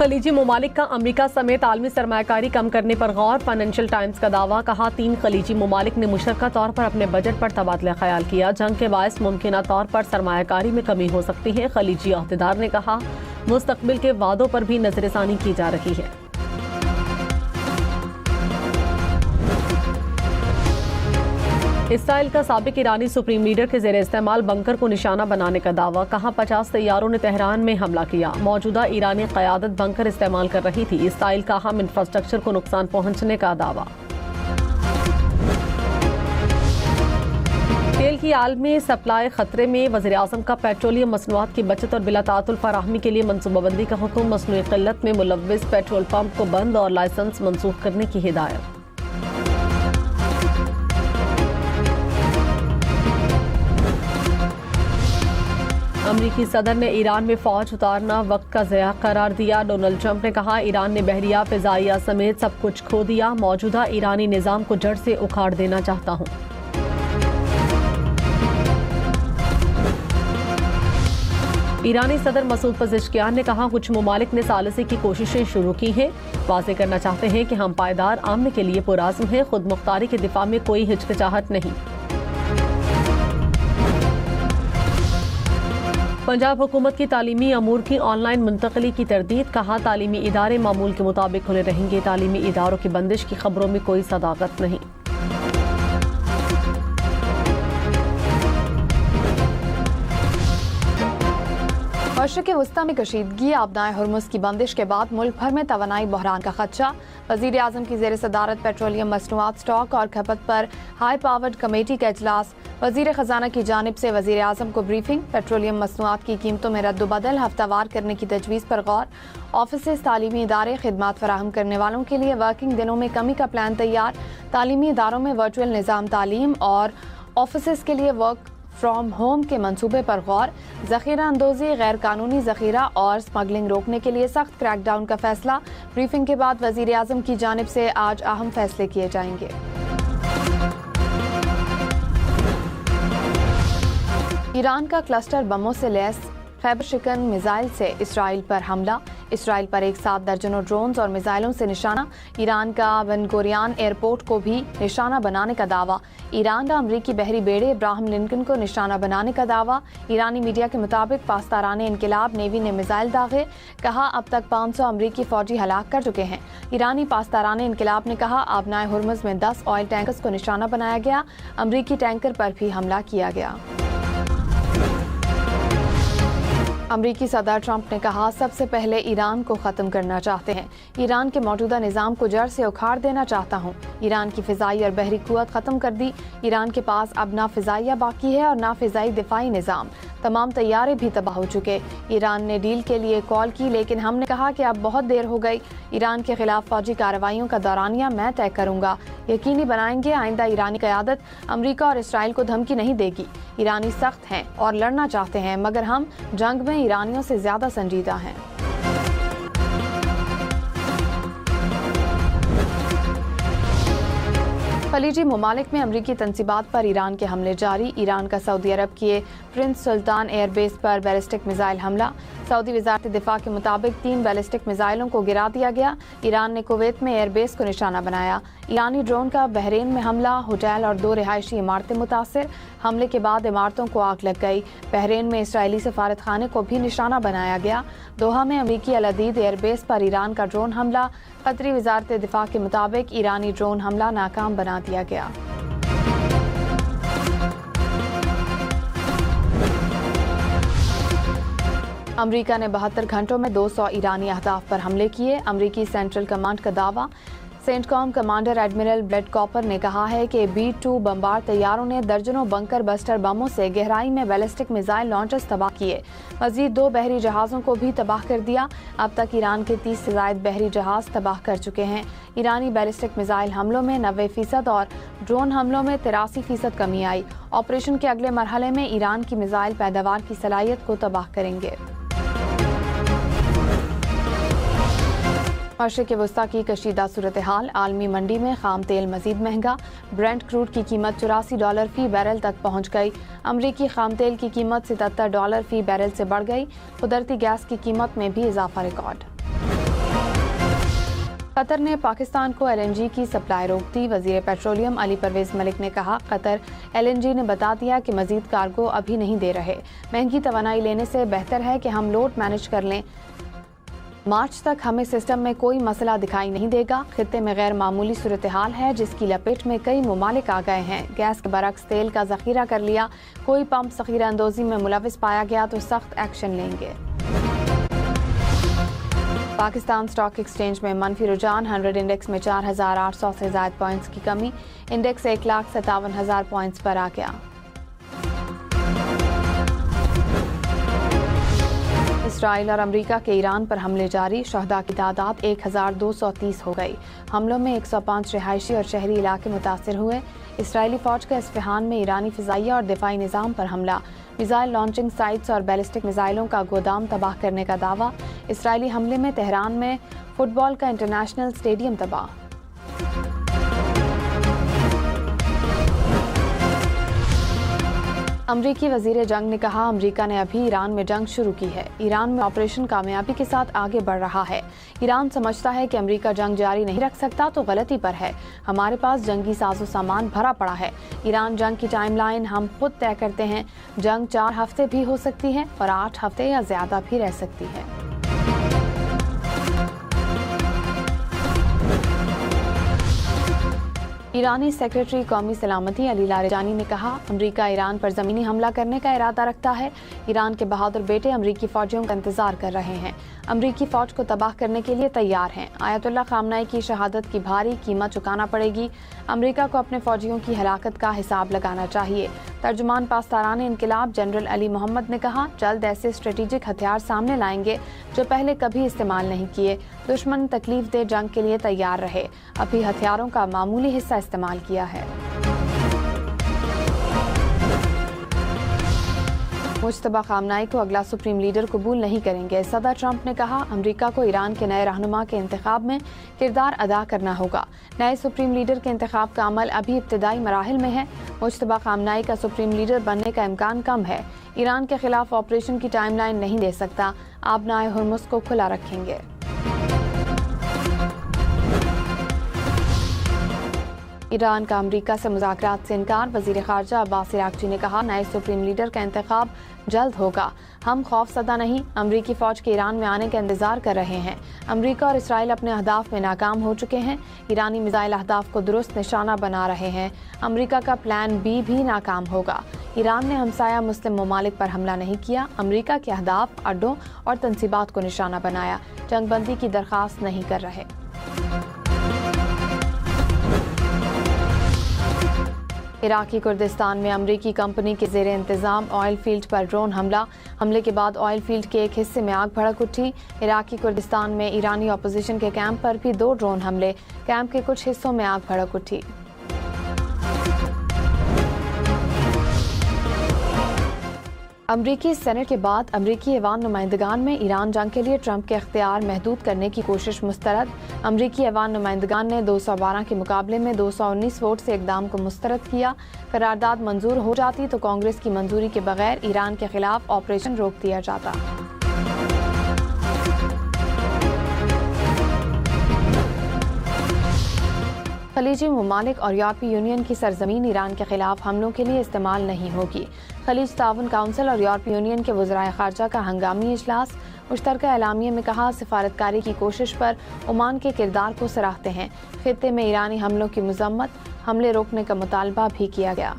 खलीजी ममालिक का अमरीका समेत आलमी सरमायाकारी कम करने पर गौर। फाइनेंशियल टाइम्स का दावा। कहा 3 खलीजी ममालिक ने मुशतरका तौर पर अपने बजट पर तबादला ख्याल किया। जंग के बायस मुमकिना तौर पर सरमायाकारी में कमी हो सकती है। खलीजी अहदेदार ने कहा मुस्तकबिल के वादों पर भी नजरसानी की जा रही है। इसराइल का साबिक ईरानी सुप्रीम लीडर के ज़ेरे इस्तेमाल बंकर को निशाना बनाने का दावा। कहा 50 तैयारों ने तेहरान में हमला किया। मौजूदा ईरानी क़यादत बंकर इस्तेमाल कर रही थी। इसराइल का अहम इंफ्रास्ट्रक्चर को नुकसान पहुंचने का दावा। तेल की आलमी सप्लाई खतरे में। वज़ीर-ए-आज़म का पेट्रोलियम मसनूआत की बचत और बिला तातुल फराहमी के लिए मनसूबाबंदी का हुक्म। मसनूई क़िल्लत में मुलव्विस पेट्रोल पंप को बंद और लाइसेंस मनसूख करने की हिदायत। अमरीकी सदर ने ईरान में फौज उतारना वक्त का ज़या करार दिया। डोनाल्ड ट्रंप ने कहा ईरान ने बहरिया, फ़िज़ाइया समेत सब कुछ खो दिया। मौजूदा ईरानी निज़ाम को जड़ से उखाड़ देना चाहता हूँ। ईरानी सदर मसूद पज़ेश्कियान ने कहा कुछ ममालिक ने सालिसी की कोशिशें शुरू की हैं। वाज़े करना चाहते हैं कि हम पायदार आमने के लिए पुराज़्म हैं। खुद मुख्तारी के दिफा में कोई हिचकिचाहट नहीं। पंजाब हुकूमत की तालीमी अमूर की ऑनलाइन मुंतकली की तरदीद। कहा तालीमी इदारे मामूल के मुताबिक खुले रहेंगे। तालीमी इदारों की बंदिश की खबरों में कोई सदाकत नहीं। मशरिक़ वस्ता में कशीदगी। आबनाए हुर्मुज़ की बंदिश के बाद मुल्क भर में तवानाई बहरान का खदशा। वज़ीर आज़म की ज़ेर सदारत पेट्रोलियम मसनूआत स्टॉक और खपत पर हाई पावर्ड कमेटी का इजलास। वज़ीर ख़जाना की जानिब से वज़ीर आज़म को ब्रीफिंग। पेट्रोलियम मसनूआत की कीमतों में रद्द-बदल हफ्तावार करने की तजवीज़ पर गौर। ऑफिसेस, तालीमी इदारे खिदमात फराहम करने वालों के लिए वर्किंग दिनों में कमी का प्लान तैयार। तालीमी इदारों में वर्चुअल निज़ाम तालीम और ऑफिसेस के लिए वर्क फ्रॉम होम के मंसूबे पर गौर। ज़ख़ीरा अंदोज़ी, गैर कानूनी ज़ख़ीरा और स्मगलिंग रोकने के लिए सख्त क्रैकडाउन का फैसला। ब्रीफिंग के बाद वज़ीर आज़म की जानिब से आज अहम फैसले किए जाएंगे। ईरान का क्लस्टर बमों से लैस खैबर शिकन मिसाइल से इसराइल पर हमला। इसराइल पर एक साथ दर्जनों ड्रोन्स और मिसाइलों से निशाना। ईरान का बेन गुरियन एयरपोर्ट को भी निशाना बनाने का दावा। ईरान का अमरीकी बहरी बेड़े इब्राहिम लिंकन को निशाना बनाने का दावा। ईरानी मीडिया के मुताबिक पास्ताराने इनकिलाब नेवी ने मिसाइल दागे। कहा अब तक 500 अमरीकी फौजी हलाक कर चुके हैं। ईरानी पास्ताराने इनकिलाब ने कहा आबनाए हुर्मुज़ में 10 ऑयल टैंकर्स को निशाना बनाया गया। अमरीकी टैंकर पर भी हमला किया गया। अमरीकी सदर ट्रंप ने कहा सबसे पहले ईरान को ख़त्म करना चाहते हैं। ईरान के मौजूदा निज़ाम को जड़ से उखाड़ देना चाहता हूँ। ईरान की फ़िज़ाई और बहरी क़ुव्वत ख़त्म कर दी। ईरान के पास अब ना फ़िज़ाइया बाकी है और ना फ़िज़ाई दिफ़ाई निज़ाम। तमाम तैयारे भी तबाह हो चुके। ईरान ने डील के लिए कॉल की लेकिन हमने कहा कि अब बहुत देर हो गई। ईरान के खिलाफ फ़ौजी कार्रवाइयों का दौरानिया मैं तय करूँगा। यकीनी बनाएंगे आइंदा ईरानी क़यादत अमरीका और इसराइल को धमकी नहीं देगी। ईरानी सख्त हैं और लड़ना चाहते हैं मगर हम जंग में ईरानियों से ज़्यादा संजीदा हैं। खलीजी ममालिक में अमरीकी तनसीबात पर ईरान के हमले जारी। ईरान का सऊदी अरब के प्रिंस सुल्तान एयरबेस पर बैलिस्टिक मिसाइल हमला। सऊदी वज़ारत दिफा के मुताबिक 3 बैलिस्टिक मिसाइलों को गिरा दिया गया। ईरान ने कुवैत में एयरबेस को निशाना बनाया। ईरानी ड्रोन का बहरीन में हमला। होटल और 2 रिहायशी इमारतें मुतासिर। हमले के बाद इमारतों को आग लग गई। बहरीन में इसराइली सफारत खाने को भी निशाना बनाया गया। दोहा में अमरीकी अल-अदीद एयरबेस पर ईरान का ड्रोन हमला। कतरी वज़ारत दिफा के मुताबिक ईरानी ड्रोन हमला नाकाम बना दिया गया। अमरीका ने 72 घंटों में 200 ईरानी अहदाफ पर हमले किए। अमरीकी सेंट्रल कमांड का दावा। CENTCOM commander admiral bread copper ने कहा है कि B-2 बमबार तैयारों ने दर्जनों बंकर बस्टर बमों से गहराई में बैलिस्टिक मिसाइल लॉन्चर्स तबाह किए। मजीद 2 बहरी जहाज़ों को भी तबाह कर दिया। अब तक ईरान के 30 से ज़ायद बहरी जहाज़ तबाह कर चुके हैं। ईरानी बैलिस्टिक मिसाइल हमलों में 90% और ड्रोन हमलों में 83% कमी आई। ऑपरेशन के अगले मरहले में ईरान की मिसाइल पैदावार की सलाहियत को तबाह करेंगे। मशरिक़ वस्ता की कशीदा सूरत हाल। आलमी मंडी में खाम तेल मजीद महंगा। ब्रेंट क्रूड की कीमत $84 फी बैरल तक पहुँच गई। अमरीकी खाम तेल की कीमत $77 फी बैरल से बढ़ गई। कुदरती गैस की कीमत में भी इजाफा रिकॉर्ड। قطر نے پاکستان کو LNG کی سپلائی روک دی۔ وزیر پیٹرولیم علی پرویز ملک نے کہا، قطر LNG نے بتا دیا کہ مزید کارگو ابھی نہیں دے رہے۔ مہنگی توانائی لینے سے بہتر ہے کہ ہم لوڈ مینج کر لیں۔ مارچ تک ہمیں سسٹم میں کوئی مسئلہ دکھائی نہیں دے گا۔ خطے میں غیر معمولی صورتحال ہے جس کی لپیٹ میں کئی ممالک آ گئے ہیں۔ گیس کے برعکس تیل کا ذخیرہ کر لیا۔ کوئی پمپ ذخیرہ اندوزی میں ملوث پایا گیا تو سخت ایکشن لیں گے۔ پاکستان سٹاک ایکسچینج میں منفی رجحان، 100 انڈیکس میں 4800 سے زائد پوائنٹس کی کمی، انڈیکس 1,57,000 پوائنٹس پر آ گیا۔ اسرائیل اور امریکہ کے ایران پر حملے جاری، شہداء کی تعداد 1230 ہو گئی۔ حملوں میں 105 رہائشی اور شہری علاقے متاثر ہوئے۔ اسرائیلی فوج کا اصفہان میں ایرانی فضائیہ اور دفاعی نظام پر حملہ، میزائل لانچنگ سائٹس اور بیلسٹک میزائلوں کا گودام تباہ کرنے کا دعویٰ۔ اسرائیلی حملے میں تہران میں فٹ بال کا انٹرنیشنل اسٹیڈیم تباہ۔ امریکی وزیر جنگ نے کہا، امریکہ نے ابھی ایران میں جنگ شروع کی ہے۔ ایران میں آپریشن کامیابی کے ساتھ آگے بڑھ رہا ہے۔ ایران سمجھتا ہے کہ امریکہ جنگ جاری نہیں رکھ سکتا تو غلطی پر ہے۔ ہمارے پاس جنگی ساز و سامان بھرا پڑا ہے۔ ایران جنگ کی ٹائم لائن ہم خود طے کرتے ہیں۔ جنگ 4 ہفتے بھی ہو سکتی ہے اور 8 ہفتے یا زیادہ بھی رہ سکتی ہے۔ ایرانی سیکریٹری قومی سلامتی علی لاریجانی نے کہا، امریکہ ایران پر زمینی حملہ کرنے کا ارادہ رکھتا ہے۔ ایران کے بہادر بیٹے امریکی فوجیوں کا انتظار کر رہے ہیں، امریکی فوج کو تباہ کرنے کے لیے تیار ہیں۔ آیت اللہ خامنہ ای کی شہادت کی بھاری قیمت چکانا پڑے گی۔ امریکہ کو اپنے فوجیوں کی ہلاکت کا حساب لگانا چاہیے۔ ترجمان پاسداران انقلاب جنرل علی محمد نے کہا، جلد ایسے اسٹریٹجک ہتھیار سامنے لائیں گے جو پہلے کبھی استعمال نہیں کیے۔ دشمن تکلیف دہ جنگ کے لیے تیار رہے، ابھی ہتھیاروں کا معمولی حصہ استعمال کیا ہے۔ مجتبیٰ خامنہئی کو اگلا سپریم لیڈر قبول نہیں کریں گے۔ صدر ٹرمپ نے کہا، امریکہ کو ایران کے نئے رہنما کے انتخاب میں کردار ادا کرنا ہوگا۔ نئے سپریم لیڈر کے انتخاب کا عمل ابھی ابتدائی مراحل میں ہے۔ مجتبیٰ خامنہئی کا سپریم لیڈر بننے کا امکان کم ہے۔ ایران کے خلاف آپریشن کی ٹائم لائن نہیں دے سکتا، آبنائے ہرمز کو کھلا رکھیں گے۔ ایران کا امریکہ سے مذاکرات سے انکار، وزیر خارجہ عباس عراقچی نے کہا، نئے سپریم لیڈر کا انتخاب جلد ہوگا۔ ہم خوف زدہ نہیں، امریکی فوج کے ایران میں آنے کا انتظار کر رہے ہیں۔ امریکہ اور اسرائیل اپنے اہداف میں ناکام ہو چکے ہیں۔ ایرانی میزائل اہداف کو درست نشانہ بنا رہے ہیں۔ امریکہ کا پلان بی بھی ناکام ہوگا۔ ایران نے ہمسایہ مسلم ممالک پر حملہ نہیں کیا، امریکہ کے اہداف، اڈوں اور تنصیبات کو نشانہ بنایا، جنگ بندی کی درخواست نہیں کر رہے۔ عراقی کردستان میں امریکی کمپنی کے زیر انتظام آئل فیلڈ پر ڈرون حملہ، حملے کے بعد آئل فیلڈ کے ایک حصے میں آگ بھڑک اٹھی۔ عراقی کردستان میں ایرانی اپوزیشن کے کیمپ پر بھی 2 ڈرون حملے، کیمپ کے کچھ حصوں میں آگ بھڑک اٹھی۔ امریکی سینٹ کے بعد امریکی ایوان نمائندگان میں ایران جنگ کے لیے ٹرمپ کے اختیار محدود کرنے کی کوشش مسترد۔ امریکی ایوان نمائندگان نے 212 کے مقابلے میں 219 ووٹ سے اقدام کو مسترد کیا۔ قرارداد منظور ہو جاتی تو کانگریس کی منظوری کے بغیر ایران کے خلاف آپریشن روک دیا جاتا۔ خلیجی ممالک اور یورپی یونین کی سرزمین ایران کے خلاف حملوں کے لیے استعمال نہیں ہوگی۔ خلیج تعاون کونسل اور یورپی یونین کے وزرائے خارجہ کا ہنگامی اجلاس، مشترکہ اعلامیے میں کہا، سفارتکاری کی کوشش پر عمان کے کردار کو سراہتے ہیں۔ خطے میں ایرانی حملوں کی مذمت، حملے روکنے کا مطالبہ بھی کیا گیا۔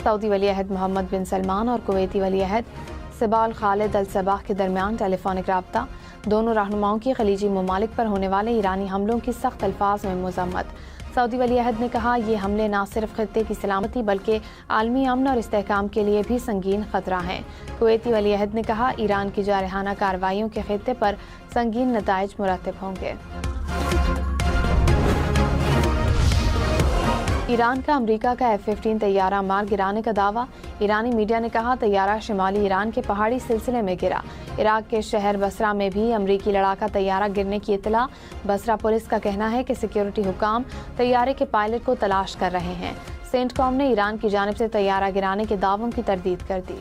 سعودی ولی عہد محمد بن سلمان اور کویتی ولی عہد سبال خالد الصباح کے درمیان ٹیلی فونک رابطہ، دونوں رہنماؤں کی خلیجی ممالک پر ہونے والے ایرانی حملوں کی سخت الفاظ میں مذمت۔ سعودی ولی عہد نے کہا، یہ حملے نہ صرف خطے کی سلامتی بلکہ عالمی امن اور استحکام کے لیے بھی سنگین خطرہ ہیں۔ کویتی ولی عہد نے کہا، ایران کی جارحانہ کارروائیوں کے خطے پر سنگین نتائج مرتب ہوں گے۔ ایران کا امریکہ کا F-15 طیارہ مار گرانے کا دعویٰ، ایرانی میڈیا نے کہا، طیارہ شمالی ایران کے پہاڑی سلسلے میں گرا۔ عراق کے شہر بصرہ میں بھی امریکی لڑاکا طیارہ گرنے کی اطلاع، بصرہ پولیس کا کہنا ہے کہ سیکیورٹی حکام طیارے کے پائلٹ کو تلاش کر رہے ہیں۔ سینٹ کام نے ایران کی جانب سے طیارہ گرانے کے دعووں کی تردید کر دی۔